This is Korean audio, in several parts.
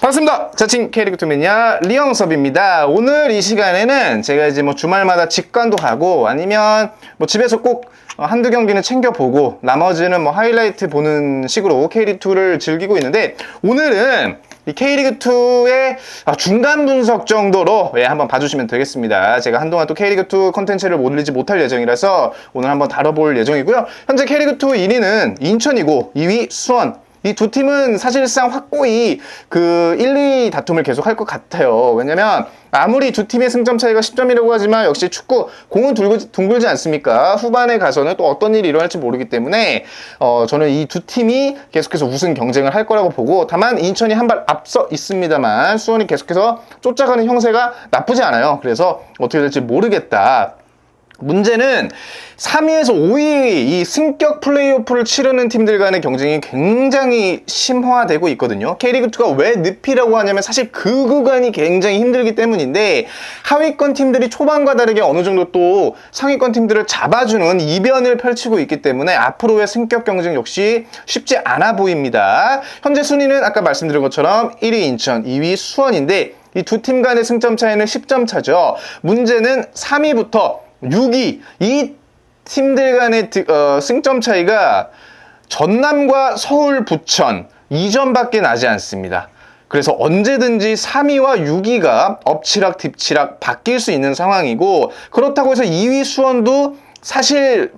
반갑습니다. 자칭 K리그2 매니아 리영섭입니다. 오늘 이 시간에는 제가 이제 주말마다 직관도 가고 아니면 집에서 꼭 한두 경기는 챙겨보고 나머지는 하이라이트 보는 식으로 K리그2를 즐기고 있는데, 오늘은 이 K리그2의 중간 분석 정도로 한번 봐주시면 되겠습니다. 제가 한동안 또 K리그2 컨텐츠를 올리지 못할 예정이라서 오늘 한번 다뤄볼 예정이고요. 현재 K리그2 1위는 인천이고 2위 수원. 이 두 팀은 사실상 확고히 그 1, 2 다툼을 계속 할 것 같아요. 왜냐면 아무리 두 팀의 승점 차이가 10점이라고 하지만 역시 축구 공은 둥글지 않습니까? 후반에 가서는 또 어떤 일이 일어날지 모르기 때문에 저는 이 두 팀이 계속해서 우승 경쟁을 할 거라고 보고, 다만 인천이 한 발 앞서 있습니다만 수원이 계속해서 쫓아가는 형세가 나쁘지 않아요. 그래서 어떻게 될지 모르겠다. 문제는 3위에서 5위 이 승격 플레이오프를 치르는 팀들 간의 경쟁이 굉장히 심화되고 있거든요. K리그2가 왜 늪이라고 하냐면 사실 그 구간이 굉장히 힘들기 때문인데, 하위권 팀들이 초반과 다르게 어느 정도 또 상위권 팀들을 잡아주는 이변을 펼치고 있기 때문에 앞으로의 승격 경쟁 역시 쉽지 않아 보입니다. 현재 순위는 아까 말씀드린 것처럼 1위 인천, 2위 수원인데 이 두 팀 간의 승점 차이는 10점 차죠. 문제는 3위부터 6위 이 팀들 간의 승점 차이가 전남과 서울, 부천 2점밖에 나지 않습니다. 그래서 언제든지 3위와 6위가 엎치락 뒤치락 바뀔 수 있는 상황이고, 그렇다고 해서 2위 수원도 사실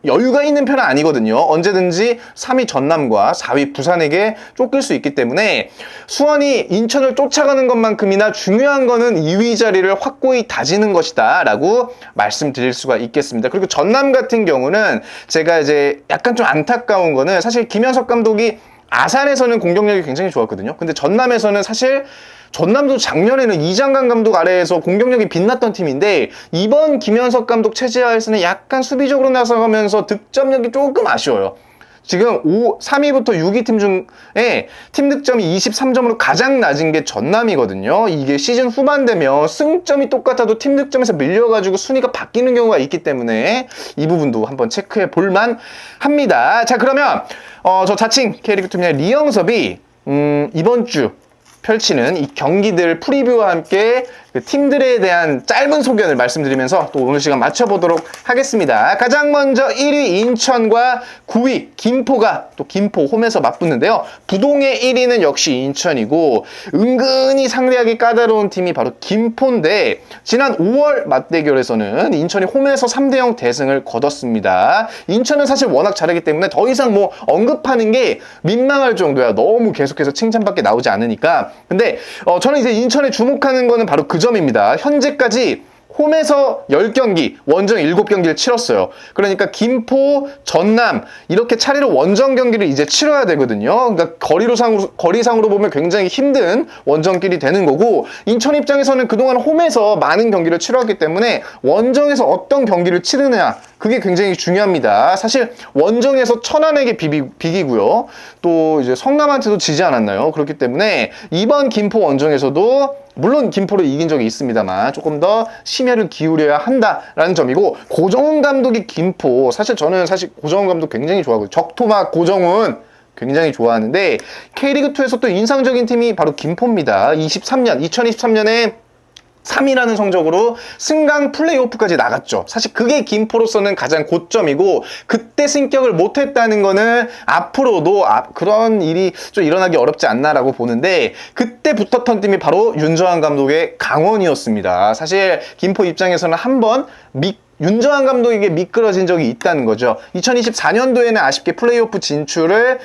여유가 있는 편은 아니거든요. 언제든지 3위 전남과 4위 부산에게 쫓길 수 있기 때문에 수원이 인천을 쫓아가는 것만큼이나 중요한 거는 2위 자리를 확고히 다지는 것이다 라고 말씀드릴 수가 있겠습니다. 그리고 전남 같은 경우는 제가 이제 약간 좀 안타까운 거는, 사실 김현석 감독이 아산에서는 공격력이 굉장히 좋았거든요. 근데 전남에서는 사실 전남도 작년에는 이장강 감독 아래에서 공격력이 빛났던 팀인데, 이번 김현석 감독 체제하에서는 약간 수비적으로 나서가면서 득점력이 조금 아쉬워요. 지금 3위부터 6위 팀 중에 팀 득점이 23점으로 가장 낮은 게 전남이거든요. 이게 시즌 후반 되면 승점이 똑같아도 팀 득점에서 밀려가지고 순위가 바뀌는 경우가 있기 때문에 이 부분도 한번 체크해 볼만 합니다. 자, 그러면 저 자칭 K리그2 매니아 리영섭이 이번 주 펼치는 이 경기들 프리뷰와 함께 그 팀들에 대한 짧은 소견을 말씀드리면서 또 오늘 시간 맞춰보도록 하겠습니다. 가장 먼저 1위 인천과 9위 김포가 또 김포 홈에서 맞붙는데요. 부동의 1위는 역시 인천이고, 은근히 상대하기 까다로운 팀이 바로 김포인데, 지난 5월 맞대결에서는 인천이 홈에서 3대0 대승을 거뒀습니다. 인천은 사실 워낙 잘하기 때문에 더 이상 언급하는 게 민망할 정도야. 너무 계속해서 칭찬밖에 나오지 않으니까. 근데 저는 이제 인천에 주목하는 거는 바로 그 점입니다. 현재까지 홈에서 10경기, 원정 7경기를 치렀어요. 그러니까 김포, 전남 이렇게 차례로 원정 경기를 이제 치러야 되거든요. 그러니까 거리상으로 보면 굉장히 힘든 원정길이 되는 거고, 인천 입장에서는 그동안 홈에서 많은 경기를 치러왔기 때문에 원정에서 어떤 경기를 치르느냐, 그게 굉장히 중요합니다. 사실 원정에서 천안에게 비기고요. 또 이제 성남한테도 지지 않았나요? 그렇기 때문에 이번 김포 원정에서도 물론 김포를 이긴 적이 있습니다만 조금 더 심혈을 기울여야 한다라는 점이고, 고정훈 감독이 김포, 저는 고정훈 감독 굉장히 좋아하고 적토막 고정훈 굉장히 좋아하는데, K리그2에서 또 인상적인 팀이 바로 김포입니다. 2023년에 3위라는 성적으로 승강 플레이오프까지 나갔죠. 사실 그게 김포로서는 가장 고점이고, 그때 승격을 못했다는 거는 앞으로도 그런 일이 좀 일어나기 어렵지 않나라고 보는데, 그때 붙었던 팀이 바로 윤정환 감독의 강원이었습니다. 사실 김포 입장에서는 한번 윤정환 감독에게 미끄러진 적이 있다는 거죠. 2024년도에는 아쉽게 플레이오프 진출을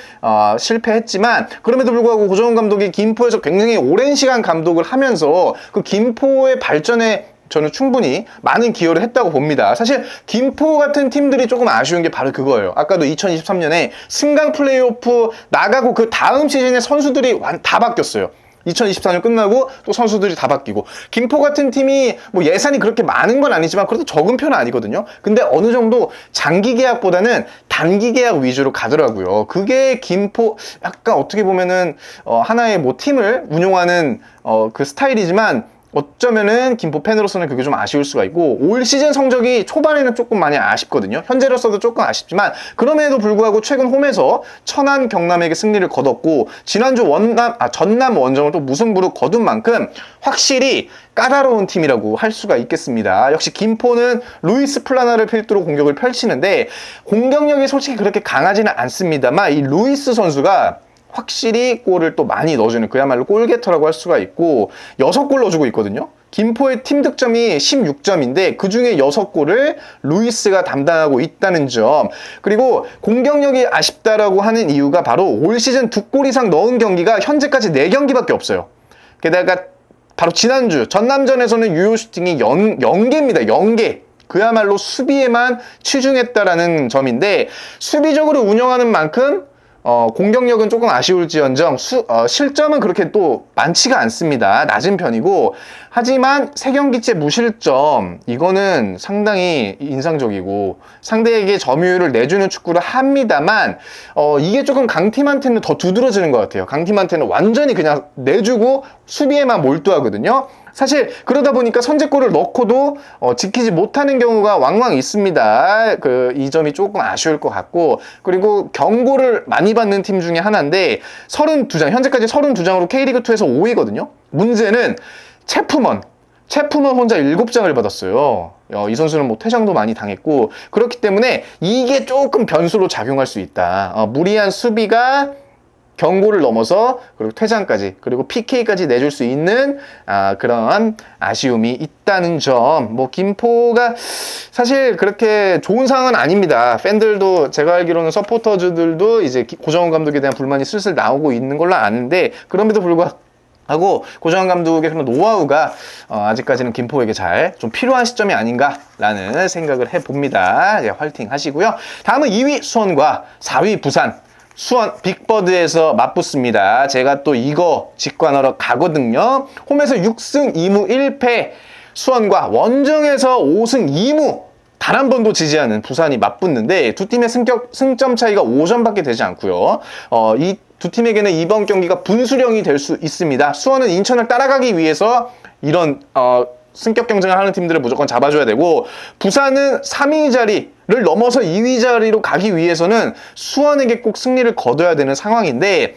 실패했지만, 그럼에도 불구하고 고정훈 감독이 김포에서 굉장히 오랜 시간 감독을 하면서 그 김포의 발전에 저는 충분히 많은 기여를 했다고 봅니다. 사실 김포 같은 팀들이 조금 아쉬운 게 바로 그거예요. 아까도 2023년에 승강 플레이오프 나가고 그 다음 시즌에 선수들이 다 바뀌었어요. 2024년 끝나고 또 선수들이 다 바뀌고, 김포 같은 팀이 예산이 그렇게 많은 건 아니지만 그래도 적은 편은 아니거든요. 근데 어느 정도 장기 계약보다는 단기 계약 위주로 가더라고요. 그게 김포 약간 어떻게 보면은 하나의 팀을 운용하는 그 스타일이지만, 어쩌면은 김포 팬으로서는 그게 좀 아쉬울 수가 있고, 올 시즌 성적이 초반에는 조금 많이 아쉽거든요. 현재로서도 조금 아쉽지만 그럼에도 불구하고 최근 홈에서 천안 경남에게 승리를 거뒀고, 지난주 전남 원정을 또 무승부로 거둔 만큼 확실히 까다로운 팀이라고 할 수가 있겠습니다. 역시 김포는 루이스 플라나를 필두로 공격을 펼치는데 공격력이 솔직히 그렇게 강하지는 않습니다만, 이 루이스 선수가 확실히 골을 또 많이 넣어주는 그야말로 골게터라고 할 수가 있고, 6골 넣어주고 있거든요. 김포의 팀 득점이 16점인데 그 중에 6골을 루이스가 담당하고 있다는 점, 그리고 공격력이 아쉽다라고 하는 이유가 바로 올 시즌 2골 이상 넣은 경기가 현재까지 4경기밖에 없어요. 게다가 바로 지난주 전남전에서는 유효 슈팅이 0개입니다. 0개. 그야말로 수비에만 치중했다라는 점인데, 수비적으로 운영하는 만큼 공격력은 조금 아쉬울지언정 실점은 그렇게 또 많지가 않습니다. 낮은 편이고, 하지만 3경기째 무실점, 이거는 상당히 인상적이고 상대에게 점유율을 내주는 축구를 합니다만, 이게 조금 강팀한테는 더 두드러지는 것 같아요. 강팀한테는 완전히 그냥 내주고 수비에만 몰두하거든요. 사실 그러다 보니까 선제골을 넣고도 지키지 못하는 경우가 왕왕 있습니다. 이 점이 조금 아쉬울 것 같고, 그리고 경고를 많이 받는 팀 중에 하나인데 32장, 현재까지 32장으로 K리그2에서 5위거든요. 문제는 체프먼 혼자 7장을 받았어요. 이 선수는 뭐 퇴장도 많이 당했고, 그렇기 때문에 이게 조금 변수로 작용할 수 있다. 무리한 수비가 경고를 넘어서 그리고 퇴장까지, 그리고 PK까지 내줄 수 있는 그런 아쉬움이 있다는 점. 뭐 김포가 사실 그렇게 좋은 상황은 아닙니다. 팬들도, 제가 알기로는 서포터즈들도 이제 고정훈 감독에 대한 불만이 슬슬 나오고 있는 걸로 아는데, 그럼에도 불구하고 고정훈 감독의 그런 노하우가 아직까지는 김포에게 잘 좀 필요한 시점이 아닌가라는 생각을 해봅니다. 예, 화이팅 하시고요. 다음은 2위 수원과 4위 부산. 수원 빅버드에서 맞붙습니다. 제가 또 이거 직관하러 가거든요. 홈에서 6승 2무 1패, 수원과 원정에서 5승 2무 단 한 번도 지지 않은 부산이 맞붙는데, 두 팀의 승점 차이가 5점밖에 되지 않고요. 이 두 팀에게는 이번 경기가 분수령이 될 수 있습니다. 수원은 인천을 따라가기 위해서 이런 승격 경쟁을 하는 팀들을 무조건 잡아줘야 되고, 부산은 3위 자리를 넘어서 2위 자리로 가기 위해서는 수원에게 꼭 승리를 거둬야 되는 상황인데,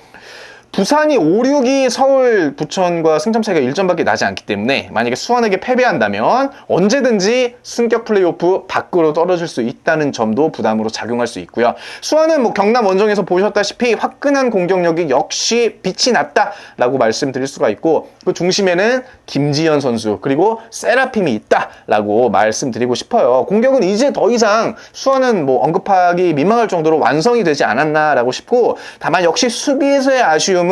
부산이 5, 6위 서울, 부천과 승점 차이가 1점밖에 나지 않기 때문에 만약에 수원에게 패배한다면 언제든지 승격 플레이오프 밖으로 떨어질 수 있다는 점도 부담으로 작용할 수 있고요. 수원은 뭐 경남 원정에서 보셨다시피 화끈한 공격력이 역시 빛이 났다라고 말씀드릴 수가 있고, 그 중심에는 김지현 선수 그리고 세라핌이 있다라고 말씀드리고 싶어요. 공격은 이제 더 이상 수원은 뭐 언급하기 민망할 정도로 완성이 되지 않았나라고 싶고, 다만 역시 수비에서의 아쉬움은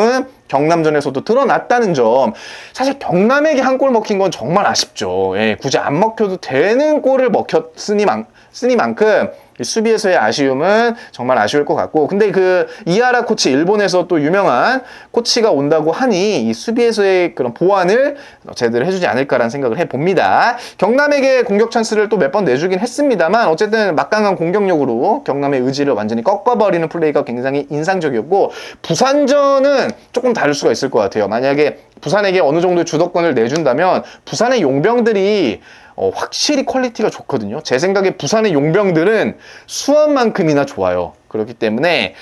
경남전에서도 드러났다는 점. 사실 경남에게 한 골 먹힌 건 정말 아쉽죠. 예, 굳이 안 먹혀도 되는 골을 먹혔으니만큼 수비에서의 아쉬움은 정말 아쉬울 것 같고, 근데 그 이하라 코치, 일본에서 또 유명한 코치가 온다고 하니 이 수비에서의 그런 보완을 제대로 해주지 않을까라는 생각을 해봅니다. 경남에게 공격 찬스를 또 몇 번 내주긴 했습니다만, 어쨌든 막강한 공격력으로 경남의 의지를 완전히 꺾어버리는 플레이가 굉장히 인상적이었고, 부산전은 조금 다를 수가 있을 것 같아요. 만약에 부산에게 어느 정도의 주도권을 내준다면 부산의 용병들이 확실히 퀄리티가 좋거든요. 제 생각에 부산의 용병들은 수원만큼이나 좋아요. 그렇기 때문에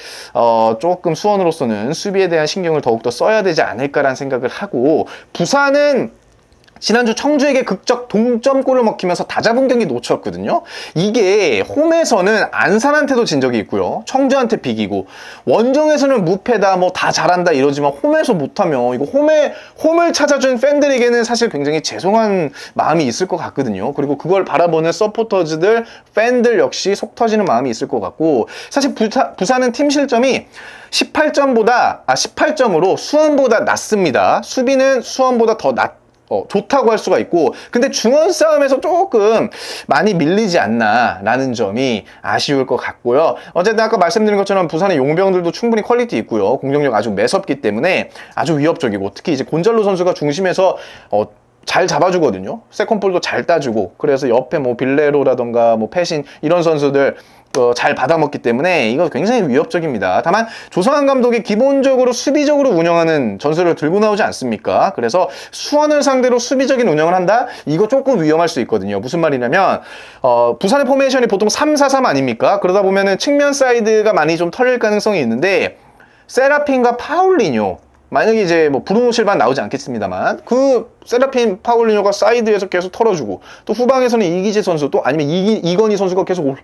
조금 수원으로서는 수비에 대한 신경을 더욱더 써야 되지 않을까라는 생각을 하고, 부산은 지난주 청주에게 극적 동점골을 먹히면서 다잡은 경기 놓쳤거든요. 이게 홈에서는 안산한테도 진 적이 있고요, 청주한테 비기고, 원정에서는 무패다, 뭐 다 잘한다 이러지만 홈에서 못하면 이거 홈을 찾아준 팬들에게는 사실 굉장히 죄송한 마음이 있을 것 같거든요. 그리고 그걸 바라보는 서포터즈들, 팬들 역시 속 터지는 마음이 있을 것 같고, 사실 부산은 팀 실점이 18점으로 수원보다 낮습니다. 수비는 수원보다 더 좋다고 할 수가 있고, 근데 중원 싸움에서 조금 많이 밀리지 않나 라는 점이 아쉬울 것 같고요. 어쨌든 아까 말씀드린 것처럼 부산의 용병들도 충분히 퀄리티 있고요, 공격력 아주 매섭기 때문에 아주 위협적이고, 특히 이제 곤잘로 선수가 중심에서 잘 잡아주거든요. 세컨볼도 잘 따주고, 그래서 옆에 뭐 빌레로라던가 뭐 패신 이런 선수들 잘 받아먹기 때문에 이거 굉장히 위협적입니다. 다만 조성환 감독이 기본적으로 수비적으로 운영하는 전술을 들고 나오지 않습니까? 그래서 수원을 상대로 수비적인 운영을 한다? 이거 조금 위험할 수 있거든요. 무슨 말이냐면 부산의 포메이션이 보통 3-4-3 아닙니까? 그러다 보면은 측면 사이드가 많이 좀 털릴 가능성이 있는데 세라핀과 파울리뇨, 만약에 이제 뭐 브루노 실바 나오지 않겠습니다만 그 세라핀 파울리뇨가 사이드에서 계속 털어주고 또 후방에서는 이기재 선수 또 아니면 이건희 선수가 계속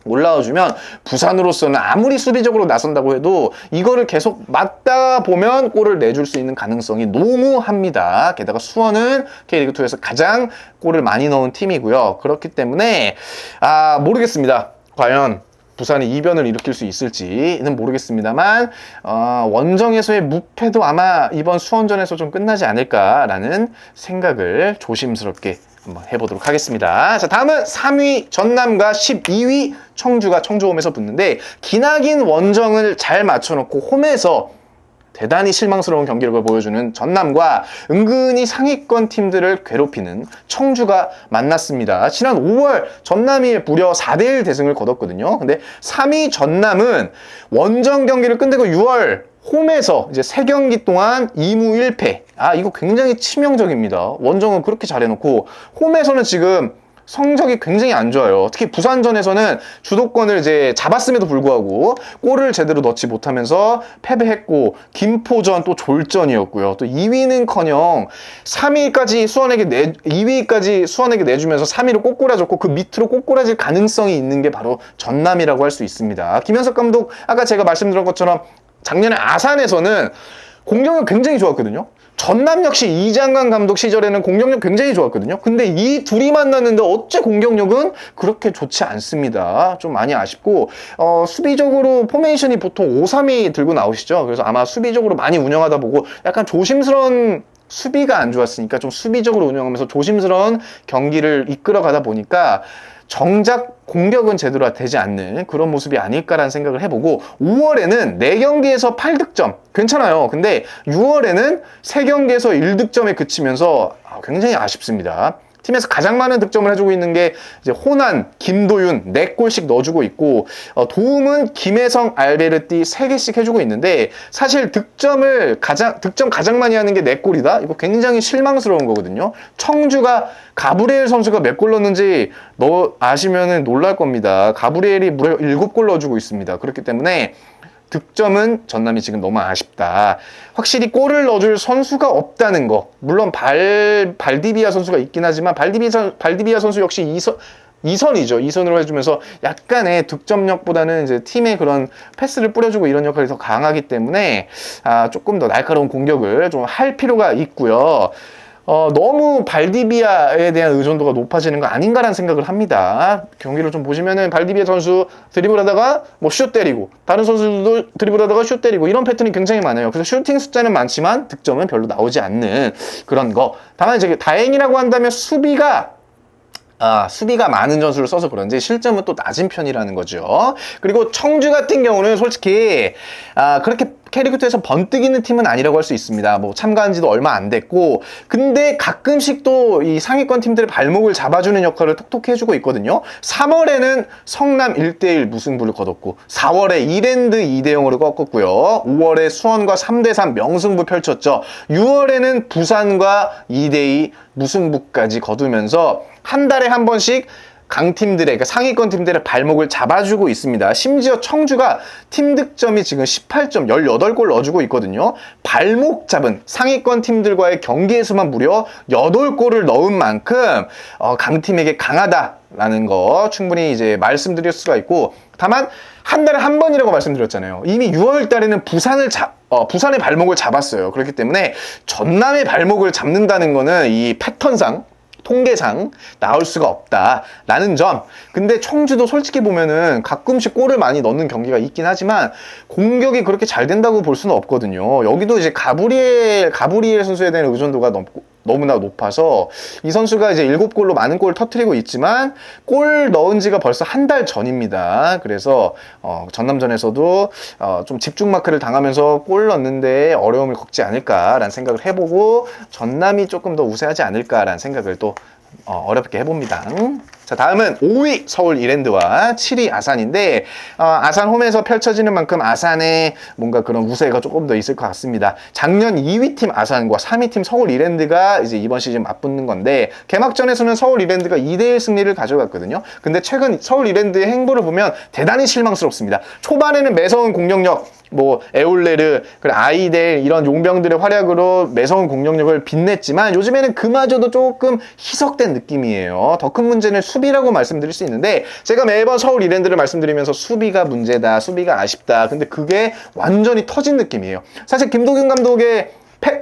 올라와주면 부산으로서는 아무리 수비적으로 나선다고 해도 이거를 계속 맞다 보면 골을 내줄 수 있는 가능성이 너무합니다. 게다가 수원은 K리그2에서 가장 골을 많이 넣은 팀이고요. 그렇기 때문에 모르겠습니다. 과연 부산이 이변을 일으킬 수 있을지는 모르겠습니다만 원정에서의 무패도 아마 이번 수원전에서 좀 끝나지 않을까라는 생각을 조심스럽게 한번 해보도록 하겠습니다. 자, 다음은 3위 전남과 12위 청주가 청주홈에서 붙는데 기나긴 원정을 잘 맞춰놓고 홈에서 대단히 실망스러운 경기력을 보여주는 전남과 은근히 상위권 팀들을 괴롭히는 청주가 만났습니다. 지난 5월 전남이 무려 4대1 대승을 거뒀거든요. 근데 3위 전남은 원정 경기를 끝내고 6월 홈에서 이제 3경기 동안 2무 1패. 이거 굉장히 치명적입니다. 원정은 그렇게 잘해놓고 홈에서는 지금 성적이 굉장히 안 좋아요. 특히 부산전에서는 주도권을 이제 잡았음에도 불구하고 골을 제대로 넣지 못하면서 패배했고, 김포전 또 졸전이었고요. 또 2위는커녕 3위까지 수원에게 2위까지 수원에게 내주면서 3위로 꼬꾸라졌고 그 밑으로 꼬꾸라질 가능성이 있는 게 바로 전남이라고 할 수 있습니다. 김현석 감독 아까 제가 말씀드린 것처럼 작년에 아산에서는 공격력 굉장히 좋았거든요. 전남 역시 이장관 감독 시절에는 공격력 굉장히 좋았거든요. 근데 이 둘이 만났는데 어째 공격력은 그렇게 좋지 않습니다. 좀 많이 아쉽고 수비적으로 포메이션이 보통 5-3이 들고 나오시죠. 그래서 아마 수비적으로 많이 운영하다 보고 약간 조심스러운 수비가 안 좋았으니까 좀 수비적으로 운영하면서 조심스러운 경기를 이끌어가다 보니까 정작 공격은 제대로 되지 않는 그런 모습이 아닐까라는 생각을 해보고 5월에는 4경기에서 8득점 괜찮아요. 근데 6월에는 3경기에서 1득점에 그치면서 굉장히 아쉽습니다. 팀에서 가장 많은 득점을 해주고 있는 게 이제 호난, 김도윤 4골씩 넣어주고 있고 도움은 김혜성, 알베르티 3개씩 해주고 있는데 사실 득점 가장 많이 하는 게 4골이다? 이거 굉장히 실망스러운 거거든요. 청주가 가브리엘 선수가 몇 골 넣는지 아시면 놀랄 겁니다. 가브리엘이 무려 7골 넣어주고 있습니다. 그렇기 때문에 득점은 전남이 지금 너무 아쉽다. 확실히 골을 넣어줄 선수가 없다는 거. 물론 발디비아 선수가 있긴 하지만 발디비아 선수 역시 2선이죠. 2선으로 해주면서 약간의 득점력보다는 이제 팀의 그런 패스를 뿌려주고 이런 역할이 더 강하기 때문에 조금 더 날카로운 공격을 좀 할 필요가 있고요. 너무 발디비아에 대한 의존도가 높아지는 거 아닌가라는 생각을 합니다. 경기를 좀 보시면은 발디비아 선수 드리블하다가 뭐 슛 때리고 다른 선수들도 드리블하다가 슛 때리고 이런 패턴이 굉장히 많아요. 그래서 슈팅 숫자는 많지만 득점은 별로 나오지 않는 그런 거. 다만 이제 다행이라고 한다면 수비가 많은 전술을 써서 그런지 실점은 또 낮은 편이라는 거죠. 그리고 청주 같은 경우는 솔직히 그렇게 K리그2에서 번뜩이는 팀은 아니라고 할 수 있습니다. 뭐 참가한 지도 얼마 안 됐고 근데 가끔씩 또 이 상위권 팀들의 발목을 잡아주는 역할을 톡톡히 해주고 있거든요. 3월에는 성남 1대1 무승부를 거뒀고 4월에 이랜드 2대0으로 꺾었고요. 5월에 수원과 3대3 명승부 펼쳤죠. 6월에는 부산과 2대2 무승부까지 거두면서 한 달에 한 번씩 강팀들의, 그러니까 상위권 팀들의 발목을 잡아주고 있습니다. 심지어 청주가 팀 득점이 지금 18점, 18골 넣어주고 있거든요. 발목 잡은 상위권 팀들과의 경기의 수만 무려 8골을 넣은 만큼 강팀에게 강하다라는 거 충분히 이제 말씀드릴 수가 있고, 다만 한 달에 한 번이라고 말씀드렸잖아요. 이미 6월 달에는 부산의 발목을 잡았어요. 그렇기 때문에 전남의 발목을 잡는다는 거는 이 패턴상 통계상 나올 수가 없다라는 점. 근데 청주도 솔직히 보면은 가끔씩 골을 많이 넣는 경기가 있긴 하지만 공격이 그렇게 잘 된다고 볼 수는 없거든요. 여기도 이제 가브리엘 선수에 대한 의존도가 너무나 높아서 이 선수가 이제 7골로 많은 골을 터뜨리고 있지만 골 넣은 지가 벌써 한 달 전입니다. 그래서 전남전에서도 좀 집중 마크를 당하면서 골 넣는데 어려움을 겪지 않을까라는 생각을 해보고 전남이 조금 더 우세하지 않을까라는 생각을 또 어렵게 해봅니다. 자, 다음은 5위 서울 이랜드와 7위 아산인데 아산 홈에서 펼쳐지는 만큼 아산의 뭔가 그런 우세가 조금 더 있을 것 같습니다. 작년 2위 팀 아산과 3위 팀 서울 이랜드가 이제 이번 시즌 맞붙는 건데 개막전에서는 서울 이랜드가 2대1 승리를 가져갔거든요. 근데 최근 서울 이랜드의 행보를 보면 대단히 실망스럽습니다. 초반에는 매서운 공격력, 뭐 에올레르, 아이델 이런 용병들의 활약으로 매서운 공격력을 빛냈지만 요즘에는 그마저도 조금 희석된 느낌이에요. 더 큰 문제는 수비라고 말씀드릴 수 있는데 제가 매번 서울 이랜드를 말씀드리면서 수비가 문제다, 수비가 아쉽다. 근데 그게 완전히 터진 느낌이에요. 사실 김도균 감독의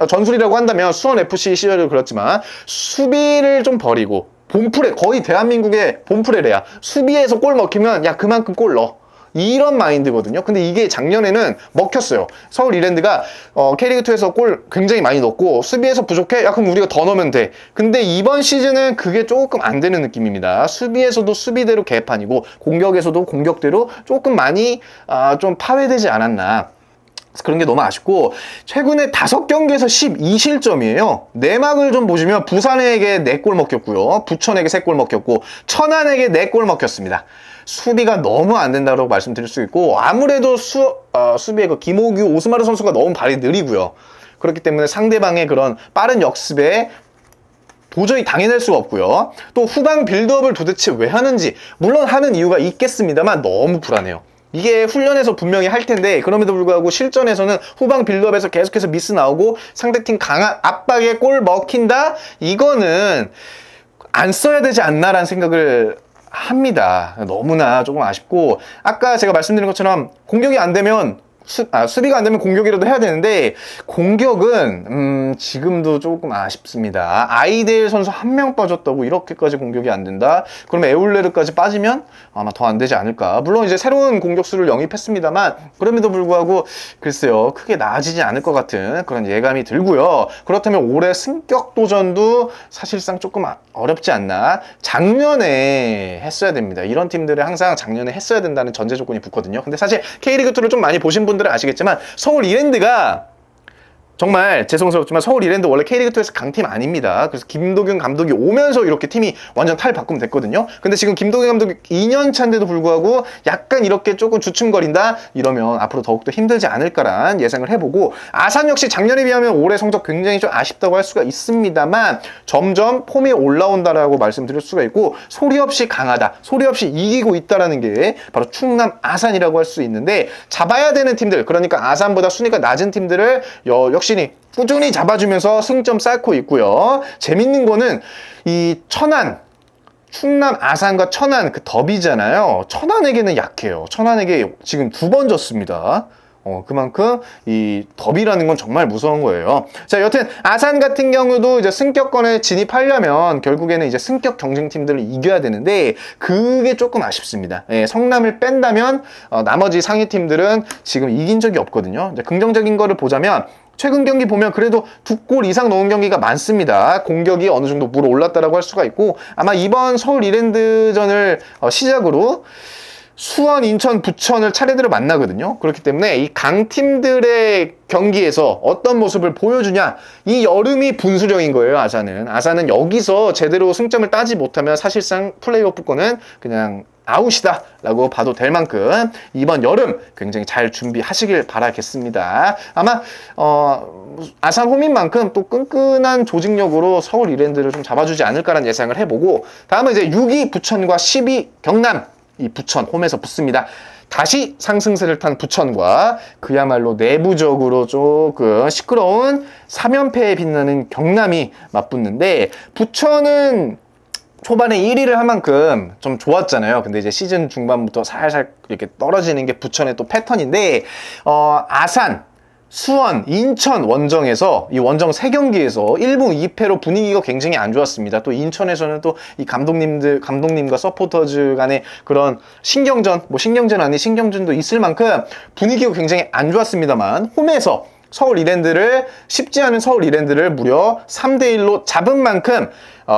전술이라고 한다면 수원FC 시절도 그렇지만 수비를 좀 버리고 본프레, 거의 대한민국의 본프레래야. 수비에서 골 먹히면 야 그만큼 골 넣어. 이런 마인드거든요. 근데 이게 작년에는 먹혔어요. 서울 이랜드가 K리그2에서 골 굉장히 많이 넣고 수비에서 부족해? 야 그럼 우리가 더 넣으면 돼. 근데 이번 시즌은 그게 조금 안 되는 느낌입니다. 수비에서도 수비대로 개판이고 공격에서도 공격대로 조금 많이 좀 파괴되지 않았나. 그런 게 너무 아쉽고 최근에 5경기에서 12실점이에요. 내막을 좀 보시면 부산에게 4골 먹혔고요. 부천에게 3골 먹혔고 천안에게 4골 먹혔습니다. 수비가 너무 안 된다고 말씀드릴 수 있고 아무래도 수비의 그 김호규, 오스마르 선수가 너무 발이 느리고요. 그렇기 때문에 상대방의 그런 빠른 역습에 도저히 당해낼 수가 없고요. 또 후방 빌드업을 도대체 왜 하는지 물론 하는 이유가 있겠습니다만 너무 불안해요. 이게 훈련에서 분명히 할 텐데 그럼에도 불구하고 실전에서는 후방 빌드업에서 계속해서 미스 나오고 상대팀 강한 압박에 골 먹힌다? 이거는 안 써야 되지 않나라는 생각을 합니다. 너무나 조금 아쉽고 아까 제가 말씀드린 것처럼 공격이 안 되면 수비가 안 되면 공격이라도 해야 되는데 공격은 지금도 조금 아쉽습니다. 아이델 선수 1명 빠졌다고 이렇게까지 공격이 안 된다? 그러면 에울레르까지 빠지면 아마 더 안 되지 않을까. 물론 이제 새로운 공격수를 영입했습니다만 그럼에도 불구하고 글쎄요 크게 나아지지 않을 것 같은 그런 예감이 들고요. 그렇다면 올해 승격 도전도 사실상 조금 어렵지 않나. 작년에 했어야 됩니다. 이런 팀들은 항상 작년에 했어야 된다는 전제 조건이 붙거든요. 근데 사실 K리그2를 좀 많이 보신 분들은 아시겠지만 서울 이랜드가 정말 죄송스럽지만 서울 이랜드 원래 K리그2에서 강팀 아닙니다. 그래서 김도균 감독이 오면서 이렇게 팀이 완전 탈바꿈 됐거든요. 근데 지금 김도균 감독이 2년 차인데도 불구하고 약간 이렇게 조금 주춤거린다? 이러면 앞으로 더욱더 힘들지 않을까란 예상을 해보고 아산 역시 작년에 비하면 올해 성적 굉장히 좀 아쉽다고 할 수가 있습니다만 점점 폼이 올라온다라고 말씀드릴 수가 있고 소리 없이 강하다, 소리 없이 이기고 있다라는 게 바로 충남 아산이라고 할 수 있는데 잡아야 되는 팀들, 그러니까 아산보다 순위가 낮은 팀들을 역시 꾸준히 잡아주면서 승점 쌓고 있고요. 재밌는 거는 이 천안, 충남 아산과 천안 그 더비잖아요. 천안에게는 약해요. 천안에게 지금 2번 졌습니다. 그만큼 이 더비라는 건 정말 무서운 거예요. 자, 여튼 아산 같은 경우도 이제 승격권에 진입하려면 결국에는 이제 승격 경쟁팀들을 이겨야 되는데 그게 조금 아쉽습니다. 예, 성남을 뺀다면 나머지 상위 팀들은 지금 이긴 적이 없거든요. 이제 긍정적인 거를 보자면 최근 경기 보면 그래도 2골 이상 넣은 경기가 많습니다. 공격이 어느 정도 물어 올랐다라고 할 수가 있고 아마 이번 서울 이랜드전을 시작으로 수원, 인천, 부천을 차례대로 만나거든요. 그렇기 때문에 이 강팀들의 경기에서 어떤 모습을 보여주냐, 이 여름이 분수령인 거예요. 아산은 여기서 제대로 승점을 따지 못하면 사실상 플레이오프권은 그냥 아웃이다 라고 봐도 될 만큼 이번 여름 굉장히 잘 준비하시길 바라겠습니다. 아마 아산 홈인 만큼 또 끈끈한 조직력으로 서울 이랜드를 좀 잡아주지 않을까라는 예상을 해보고 다음은 이제 6위 부천과 10위 경남, 이 부천 홈에서 붙습니다. 다시 상승세를 탄 부천과 그야말로 내부적으로 조금 시끄러운 3연패에 빛나는 경남이 맞붙는데 부천은 초반에 1위를 한 만큼 좀 좋았잖아요. 근데 이제 시즌 중반부터 살살 이렇게 떨어지는 게 부천의 또 패턴인데 아산, 수원, 인천 원정에서 이 원정 3경기에서 1무 2패로 분위기가 굉장히 안 좋았습니다. 또 인천에서는 또 이 감독님과 서포터즈 간의 그런 신경전, 뭐 신경전 아닌 신경전도 있을 만큼 분위기가 굉장히 안 좋았습니다만 홈에서 쉽지 않은 서울 이랜드를 무려 3대1로 잡은 만큼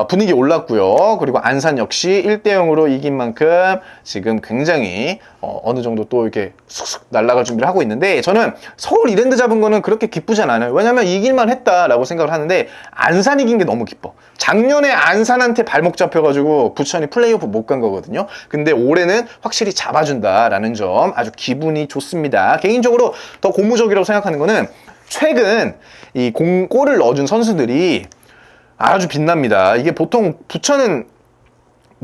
분위기 올랐고요. 그리고 안산 역시 1대0으로 이긴 만큼 지금 굉장히 어느 정도 또 이렇게 쑥쑥 날아갈 준비를 하고 있는데, 저는 서울 이랜드 잡은 거는 그렇게 기쁘진 않아요. 왜냐면 이길만 했다라고 생각을 하는데, 안산 이긴 게 너무 기뻐. 작년에 안산한테 발목 잡혀가지고 부천이 플레이오프 못 간 거거든요. 근데 올해는 확실히 잡아준다라는 점 아주 기분이 좋습니다. 개인적으로 더 고무적이라고 생각하는 거는, 최근 이 골을 넣어준 선수들이 아주 빛납니다. 이게 보통 부천은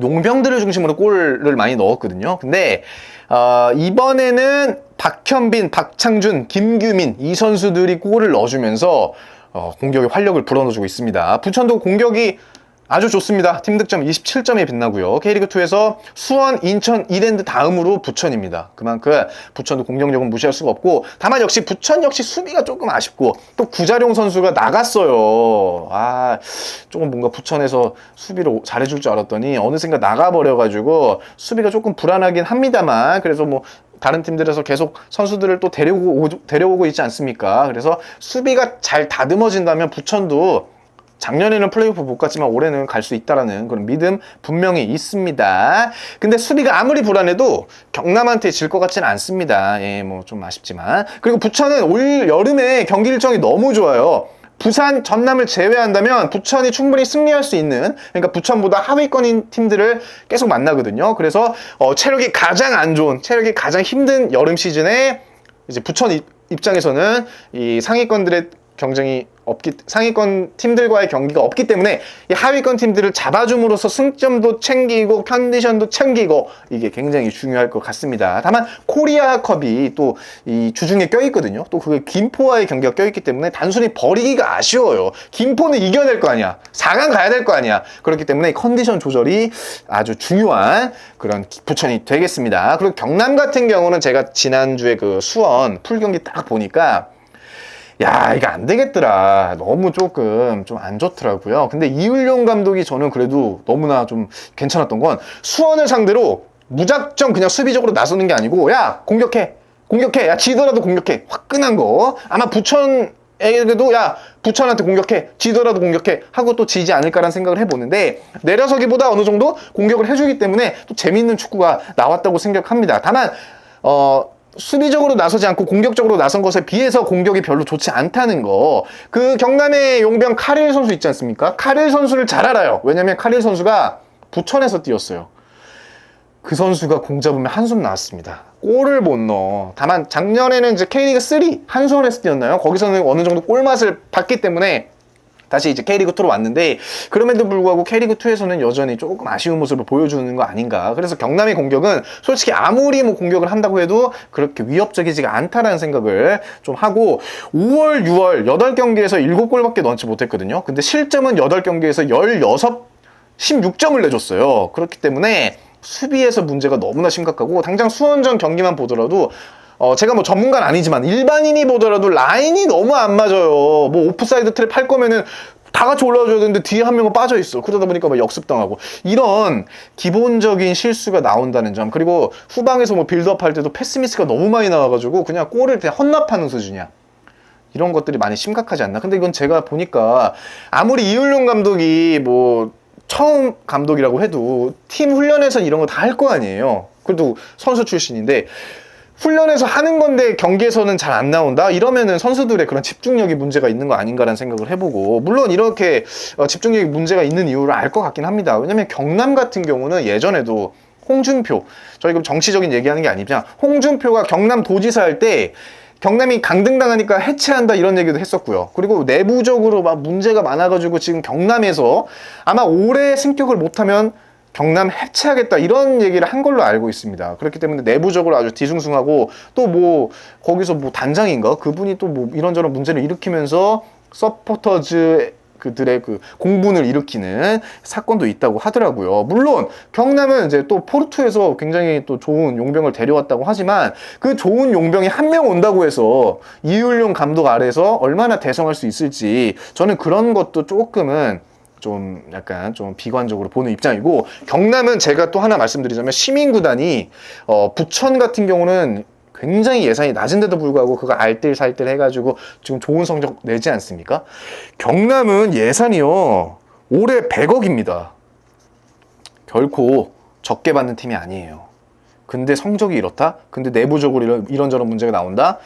용병들을 중심으로 골을 많이 넣었거든요. 근데 이번에는 박현빈, 박창준, 김규민 이 선수들이 골을 넣어주면서 공격의 활력을 불어넣어주고 있습니다. 부천도 공격이 아주 좋습니다. 팀 득점 27점에 빛나고요. K리그2에서 수원, 인천, 이랜드 다음으로 부천입니다. 그만큼 부천도 공격력은 무시할 수가 없고, 다만 역시 부천 역시 수비가 조금 아쉽고, 또 구자룡 선수가 나갔어요. 조금 뭔가 부천에서 수비를 잘해줄 줄 알았더니 어느샌가 나가버려가지고 수비가 조금 불안하긴 합니다만, 그래서 뭐 다른 팀들에서 계속 선수들을 또 데려오고 있지 않습니까? 그래서 수비가 잘 다듬어진다면 부천도 작년에는 플레이오프 못 갔지만 올해는 갈 수 있다라는 그런 믿음 분명히 있습니다. 근데 수비가 아무리 불안해도 경남한테 질 것 같지는 않습니다. 뭐 좀 아쉽지만. 그리고 부천은 올 여름에 경기 일정이 너무 좋아요. 부산, 전남을 제외한다면 부천이 충분히 승리할 수 있는, 그러니까 부천보다 하위권인 팀들을 계속 만나거든요. 그래서 체력이 가장 안 좋은, 체력이 가장 힘든 여름 시즌에 이제 부천 입장에서는 이 상위권들의 경쟁이 상위권 팀들과의 경기가 없기 때문에 이 하위권 팀들을 잡아줌으로써 승점도 챙기고 컨디션도 챙기고, 이게 굉장히 중요할 것 같습니다. 다만 코리아컵이 또 이 주중에 껴있거든요. 또 그게 김포와의 경기가 껴있기 때문에 단순히 버리기가 아쉬워요. 김포는 이겨낼 거 아니야. 4강 가야 될 거 아니야. 그렇기 때문에 컨디션 조절이 아주 중요한 그런 부천이 되겠습니다. 그리고 경남 같은 경우는 제가 지난주에 그 수원 풀 경기 딱 보니까 이거 안 되겠더라. 너무 조금 좀 안 좋더라고요. 근데 이울용 감독이 저는 그래도 너무나 좀 괜찮았던 건, 수원을 상대로 무작정 그냥 수비적으로 나서는 게 아니고, 공격해. 지더라도 공격해. 화끈한 거. 아마 부천에게도 부천한테 공격해. 지더라도 공격해. 하고 또 지지 않을까라는 생각을 해보는데, 내려서기보다 어느 정도 공격을 해주기 때문에 또 재밌는 축구가 나왔다고 생각합니다. 다만 수비적으로 나서지 않고 공격적으로 나선 것에 비해서 공격이 별로 좋지 않다는 거. 그 경남의 용병 카릴 선수 있지 않습니까? 카릴 선수를 잘 알아요. 왜냐면 카릴 선수가 부천에서 뛰었어요. 그 선수가 공 잡으면 한숨 나왔습니다. 골을 못 넣어. 다만 작년에는 이제 K리그3 한수원에서 뛰었나요? 거기서는 어느 정도 골맛을 봤기 때문에 다시 이제 K리그2로 왔는데, 그럼에도 불구하고 K리그2에서는 여전히 조금 아쉬운 모습을 보여주는 거 아닌가. 그래서 경남의 공격은 솔직히 아무리 뭐 공격을 한다고 해도 그렇게 위협적이지가 않다라는 생각을 좀 하고, 5월, 6월 8경기에서 7골밖에 넣지 못했거든요. 근데 실점은 8경기에서 16점을 내줬어요. 그렇기 때문에 수비에서 문제가 너무나 심각하고, 당장 수원전 경기만 보더라도 제가 뭐 전문가는 아니지만 일반인이 보더라도 라인이 너무 안 맞아요. 뭐 오프사이드 트랩 할 거면은 다 같이 올라와줘야 되는데 뒤에 한 명은 빠져 있어. 그러다 보니까 막 역습당하고, 이런 기본적인 실수가 나온다는 점. 그리고 후방에서 뭐 빌드업 할 때도 패스 미스가 너무 많이 나와가지고 그냥 골을 그냥 헌납하는 수준이야. 이런 것들이 많이 심각하지 않나. 근데 이건 제가 보니까 아무리 이울용 감독이 뭐 처음 감독이라고 해도 팀 훈련에서 이런 거 다 할 거 아니에요. 그래도 선수 출신인데 훈련에서 하는 건데 경기에서는 잘 안 나온다? 이러면은 선수들의 그런 집중력이 문제가 있는 거 아닌가라는 생각을 해보고, 물론 이렇게 집중력이 문제가 있는 이유를 알 것 같긴 합니다. 왜냐면 경남 같은 경우는 예전에도 홍준표, 저희 그럼 정치적인 얘기하는 게 아니냐, 홍준표가 경남 도지사 할 때 경남이 강등당하니까 해체한다 이런 얘기도 했었고요. 그리고 내부적으로 막 문제가 많아가지고 지금 경남에서 아마 올해 승격을 못하면 경남 해체하겠다 이런 얘기를 한 걸로 알고 있습니다. 그렇기 때문에 내부적으로 아주 뒤숭숭하고, 또 뭐 거기서 뭐 단장인가 그분이 또 뭐 이런저런 문제를 일으키면서 서포터즈 그들의 그 공분을 일으키는 사건도 있다고 하더라고요. 물론 경남은 이제 또 포르투에서 굉장히 또 좋은 용병을 데려왔다고 하지만, 그 좋은 용병이 한 명 온다고 해서 이울용 감독 아래에서 얼마나 대성할 수 있을지, 저는 그런 것도 조금은 좀 약간 좀 비관적으로 보는 입장이고, 경남은 제가 또 하나 말씀드리자면, 시민구단이 부천 같은 경우는 굉장히 예산이 낮은데도 불구하고 그거 알뜰살뜰 해가지고 지금 좋은 성적 내지 않습니까? 경남은 예산이요 올해 100억입니다. 결코 적게 받는 팀이 아니에요. 근데 성적이 이렇다? 근데 내부적으로 이런저런 문제가 나온다?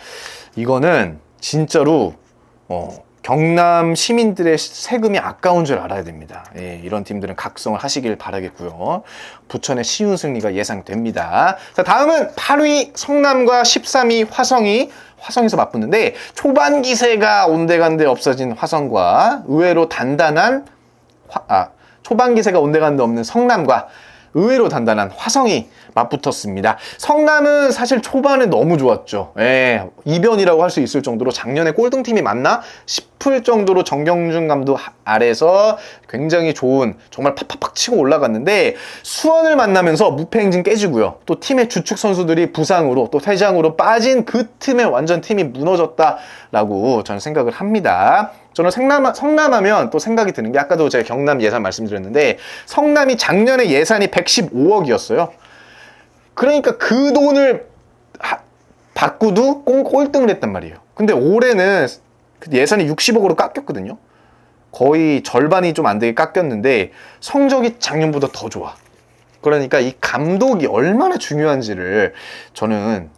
이거는 진짜로 경남 시민들의 세금이 아까운 줄 알아야 됩니다. 예, 이런 팀들은 각성을 하시길 바라겠고요. 부천의 쉬운 승리가 예상됩니다. 자, 다음은 8위 성남과 13위 화성에서 맞붙는데, 초반 기세가 온데간데 없어진 화성과 의외로 단단한 초반 기세가 온데간데 없는 성남과 의외로 단단한 화성이 맞붙었습니다. 성남은 사실 초반에 너무 좋았죠. 예, 이변이라고 할 수 있을 정도로 작년에 꼴등팀이 맞나 싶을 정도로 정경준 감독 아래서 굉장히 좋은, 정말 팍팍팍 치고 올라갔는데, 수원을 만나면서 무패 행진 깨지고요. 또 팀의 주축 선수들이 부상으로 또 퇴장으로 빠진 그 틈에 완전 팀이 무너졌다라고 저는 생각을 합니다. 저는 성남하면 또 생각이 드는 게, 아까도 제가 경남 예산 말씀드렸는데, 성남이 작년에 예산이 115억이었어요. 그러니까 그 돈을 받고도 꼴등을 했단 말이에요. 근데 올해는 예산이 60억으로 깎였거든요. 거의 절반이 좀 안 되게 깎였는데 성적이 작년보다 더 좋아. 그러니까 이 감독이 얼마나 중요한지를 저는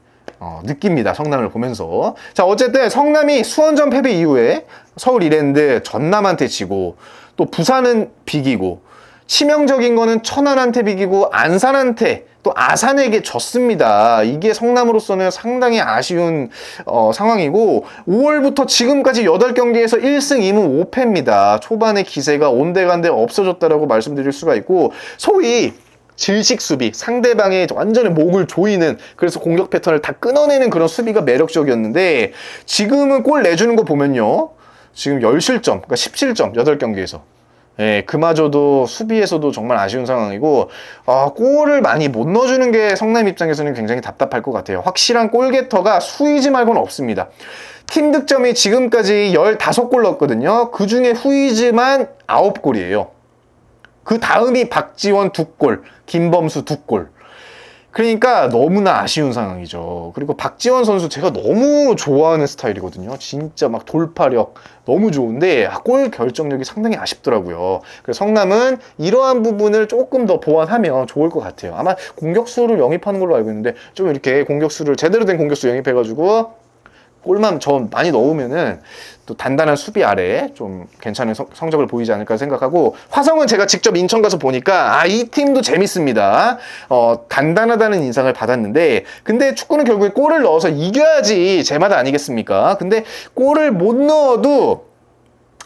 느낍니다. 성남을 보면서. 자, 어쨌든 성남이 수원전 패배 이후에 서울 이랜드 전남한테 지고, 또 부산은 비기고, 치명적인 거는 천안한테 비기고 안산한테, 또 아산에게 졌습니다. 이게 성남으로서는 상당히 아쉬운 상황이고, 5월부터 지금까지 8경기에서 1승 2무 5패입니다. 초반에 기세가 온데간데 없어졌다라고 말씀드릴 수가 있고, 소위 질식 수비, 상대방의 완전히 목을 조이는, 그래서 공격 패턴을 다 끊어내는 그런 수비가 매력적이었는데, 지금은 골 내주는 거 보면요, 지금 10실점, 그러니까 17점 8경기에서. 예, 그마저도 수비에서도 정말 아쉬운 상황이고, 골을 많이 못 넣어주는 게 성남 입장에서는 굉장히 답답할 것 같아요. 확실한 골게터가 수이지 말고는 없습니다. 팀 득점이 지금까지 15골 넣었거든요. 그 중에 후이즈만 9골이에요. 그 다음이 박지원 2골, 김범수 2골. 그러니까 너무나 아쉬운 상황이죠. 그리고 박지원 선수 제가 너무 좋아하는 스타일이거든요. 진짜 막 돌파력 너무 좋은데 골 결정력이 상당히 아쉽더라고요. 그래서 성남은 이러한 부분을 조금 더 보완하면 좋을 것 같아요. 아마 공격수를 영입하는 걸로 알고 있는데, 좀 이렇게 공격수를 제대로 된 공격수 영입해가지고 골만 많이 넣으면은 또 단단한 수비 아래 좀 괜찮은 성적을 보이지 않을까 생각하고, 화성은 제가 직접 인천 가서 보니까 이 팀도 재밌습니다. 단단하다는 인상을 받았는데, 근데 축구는 결국에 골을 넣어서 이겨야지 제맛 아니겠습니까? 근데 골을 못 넣어도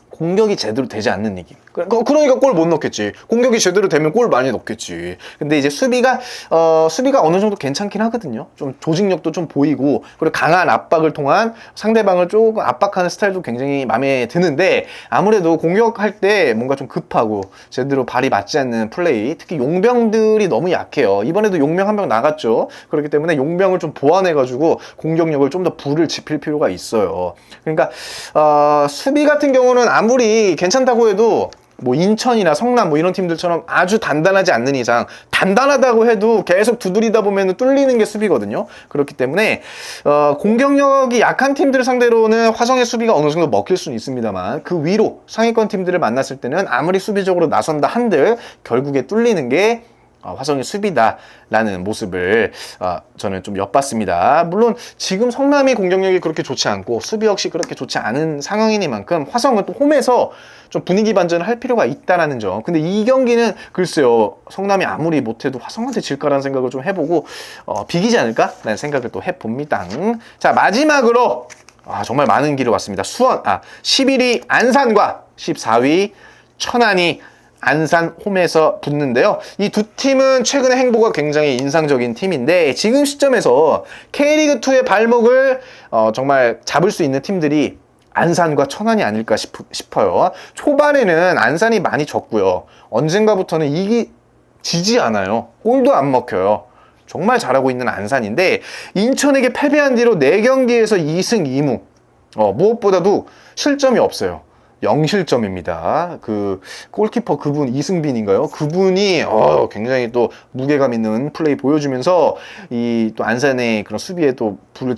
공격이 제대로 되지 않는 얘기. 그러니까 골 못 넣겠지. 공격이 제대로 되면 골 많이 넣겠지. 근데 이제 수비가 어느 정도 괜찮긴 하거든요. 좀 조직력도 좀 보이고, 그리고 강한 압박을 통한 상대방을 조금 압박하는 스타일도 굉장히 마음에 드는데, 아무래도 공격할 때 뭔가 좀 급하고 제대로 발이 맞지 않는 플레이, 특히 용병들이 너무 약해요. 이번에도 용병 한 명 나갔죠. 그렇기 때문에 용병을 좀 보완해가지고 공격력을 좀 더 불을 지필 필요가 있어요. 그러니까 수비 같은 경우는 아무리 괜찮다고 해도 뭐 인천이나 성남 뭐 이런 팀들처럼 아주 단단하지 않는 이상, 단단하다고 해도 계속 두드리다 보면 뚫리는 게 수비거든요. 그렇기 때문에 공격력이 약한 팀들을 상대로는 화성의 수비가 어느 정도 먹힐 수는 있습니다만, 그 위로 상위권 팀들을 만났을 때는 아무리 수비적으로 나선다 한들 결국에 뚫리는 게 화성의 수비다라는 모습을 저는 좀 엿봤습니다. 물론 지금 성남이 공격력이 그렇게 좋지 않고 수비 역시 그렇게 좋지 않은 상황이니만큼 화성은 또 홈에서 좀 분위기 반전을 할 필요가 있다라는 점. 근데 이 경기는 글쎄요, 성남이 아무리 못해도 화성한테 질까라는 생각을 좀 해보고 비기지 않을까라는 생각을 또 해봅니다. 자, 마지막으로 정말 많은 길을 왔습니다. 11위 안산과 14위 천안이 안산 홈에서 붙는데요. 이 두 팀은 최근의 행보가 굉장히 인상적인 팀인데, 지금 시점에서 K리그2의 발목을 정말 잡을 수 있는 팀들이 안산과 천안이 아닐까 싶어요. 초반에는 안산이 많이 졌고요. 언젠가부터는 지지 않아요. 골도 안 먹혀요. 정말 잘하고 있는 안산인데, 인천에게 패배한 뒤로 4경기에서 2승 2무. 무엇보다도 실점이 없어요. 0실점입니다. 그 골키퍼 그분 이승빈인가요? 그분이 굉장히 또 무게감 있는 플레이 보여주면서 이 또 안산의 그런 수비에 또 불을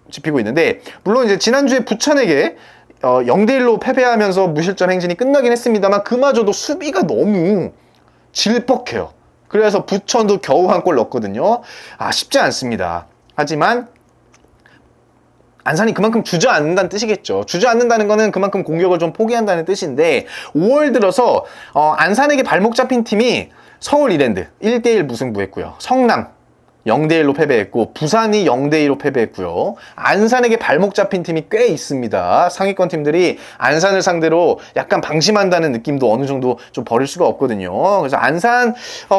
지피고 있는데, 물론 이제 지난주에 부천에게 0대1로 패배하면서 무실점 행진이 끝나긴 했습니다만 그마저도 수비가 너무 질퍽해요. 그래서 부천도 겨우 한 골 넣었거든요. 쉽지 않습니다. 하지만 안산이 그만큼 주저앉는다는 뜻이겠죠. 주저앉는다는 거는 그만큼 공격을 좀 포기한다는 뜻인데 5월 들어서 안산에게 발목 잡힌 팀이 서울 이랜드 1대1 무승부했고요. 성남 0대1로 패배했고 부산이 0대2로 패배했고요. 안산에게 발목 잡힌 팀이 꽤 있습니다. 상위권 팀들이 안산을 상대로 약간 방심한다는 느낌도 어느 정도 좀 버릴 수가 없거든요. 그래서 안산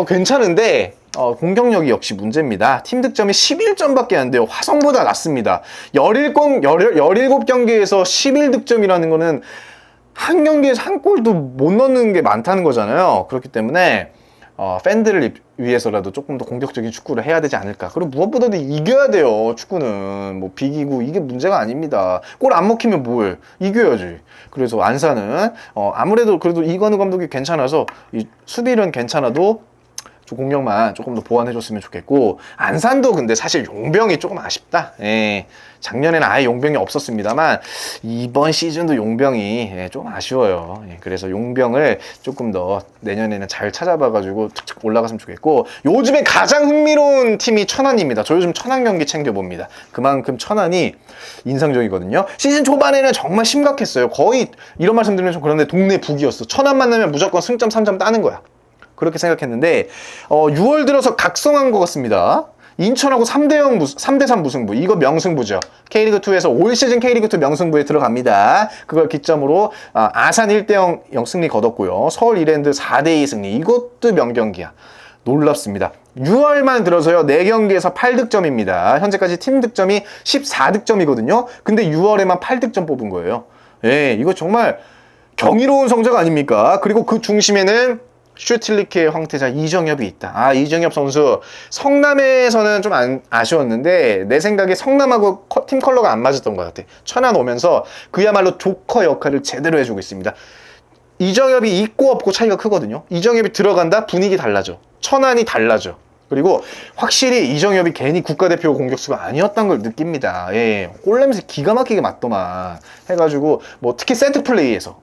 괜찮은데 공격력이 역시 문제입니다. 팀 득점이 11점밖에 안 돼요. 화성보다 낮습니다. 17경기에서 11득점이라는 거는 한 경기에서 한 골도 못 넣는 게 많다는 거잖아요. 그렇기 때문에 팬들을 위해서라도 조금 더 공격적인 축구를 해야 되지 않을까. 그리고 무엇보다도 이겨야 돼요. 축구는 뭐 비기고 이게 문제가 아닙니다. 골 안 먹히면 뭘 이겨야지. 그래서 안산은 아무래도 그래도 이건우 감독이 괜찮아서 이 수비는 괜찮아도 공격만 조금 더 보완해줬으면 좋겠고 안산도 근데 사실 용병이 조금 아쉽다. 작년에는 아예 용병이 없었습니다만 이번 시즌도 용병이 좀 아쉬워요. 그래서 용병을 조금 더 내년에는 잘 찾아봐가지고 툭툭 올라갔으면 좋겠고 요즘에 가장 흥미로운 팀이 천안입니다. 저 요즘 천안 경기 챙겨봅니다. 그만큼 천안이 인상적이거든요. 시즌 초반에는 정말 심각했어요. 거의 이런 말씀 드리면 좀 그런데 동네 북이었어. 천안 만나면 무조건 승점 3점 따는 거야. 그렇게 생각했는데 6월 들어서 각성한 것 같습니다. 인천하고 3대3 무승부. 이거 명승부죠. K리그2에서 올 시즌 K리그2 명승부에 들어갑니다. 그걸 기점으로 아산 1대0 승리 거뒀고요. 서울 이랜드 4대2 승리. 이것도 명경기야. 놀랍습니다. 6월만 들어서요. 4경기에서 8득점입니다. 현재까지 팀 득점이 14득점이거든요. 근데 6월에만 8득점 뽑은 거예요. 이거 정말 경이로운 성적 아닙니까? 그리고 그 중심에는 슈틸리케의 황태자 이정엽이 있다. 이정엽 선수 성남에서는 좀 아쉬웠는데 내 생각에 성남하고 팀 컬러가 안 맞았던 것 같아. 천안 오면서 그야말로 조커 역할을 제대로 해주고 있습니다. 이정엽이 있고 없고 차이가 크거든요. 이정엽이 들어간다 분위기 달라져. 천안이 달라져. 그리고 확실히 이정엽이 괜히 국가대표 공격수가 아니었던 걸 느낍니다. 골 냄새 기가 막히게 맞더만 해가지고 뭐 특히 세트플레이에서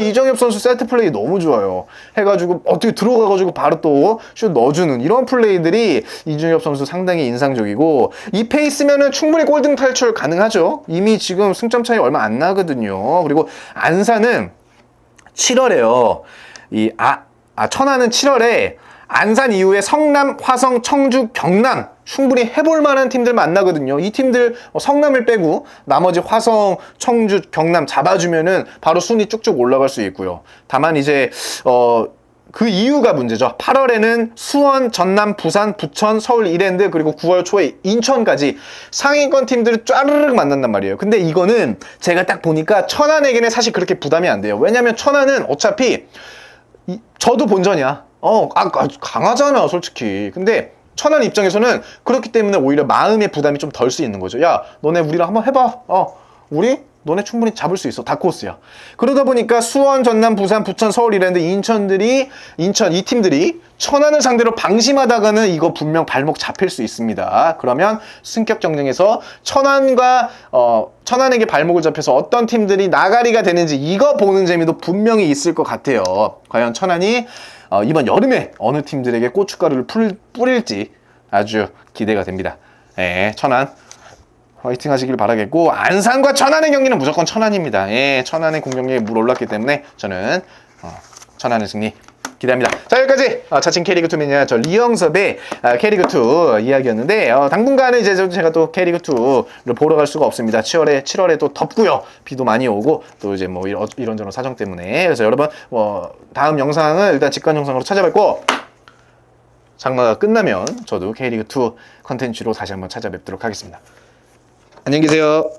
이정엽 선수 세트플레이 너무 좋아요 해가지고 어떻게 들어가가지고 바로 또 슛 넣어주는 이런 플레이들이 이정엽 선수 상당히 인상적이고 이 페이스면은 충분히 골등 탈출 가능하죠. 이미 지금 승점 차이 얼마 안 나거든요. 그리고 안산은 7월에요. 천안은 7월에 안산 이후에 성남, 화성, 청주, 경남 충분히 해볼 만한 팀들 만나거든요. 이 팀들 성남을 빼고 나머지 화성, 청주, 경남 잡아주면은 바로 순위 쭉쭉 올라갈 수 있고요. 다만 이제 그 이유가 문제죠. 8월에는 수원, 전남, 부산, 부천, 서울 이랜드 그리고 9월 초에 인천까지 상위권 팀들을 쫘르륵 만난단 말이에요. 근데 이거는 제가 딱 보니까 천안에게는 사실 그렇게 부담이 안 돼요. 왜냐면 천안은 어차피 저도 본전이야. 강하잖아 솔직히. 근데 천안 입장에서는 그렇기 때문에 오히려 마음의 부담이 좀 덜 수 있는 거죠. 야 너네 우리랑 한번 해봐. 우리 너네 충분히 잡을 수 있어. 다크호스야. 그러다 보니까 수원, 전남, 부산, 부천, 서울 이랜드, 인천 이 팀들이 천안을 상대로 방심하다가는 이거 분명 발목 잡힐 수 있습니다. 그러면 승격 경쟁에서 천안에게 발목을 잡혀서 어떤 팀들이 나가리가 되는지 이거 보는 재미도 분명히 있을 것 같아요. 과연 천안이 이번 여름에 어느 팀들에게 고춧가루를 뿌릴지 아주 기대가 됩니다. 천안 화이팅 하시길 바라겠고 안산과 천안의 경기는 무조건 천안입니다. 천안의 공격력이 물 올랐기 때문에 저는 천안의 승리 기대합니다. 자 여기까지 자칭 K리그2 매니아 저 리영섭의 K리그2 이야기였는데 당분간은 이제 제가 또 K리그2를 보러 갈 수가 없습니다. 7월에 또 덥고요. 비도 많이 오고 또 이제 뭐 이런저런 사정 때문에 그래서 여러분 다음 영상을 일단 직관 영상으로 찾아뵙고 장마가 끝나면 저도 K리그2 컨텐츠로 다시 한번 찾아뵙도록 하겠습니다. 안녕히 계세요.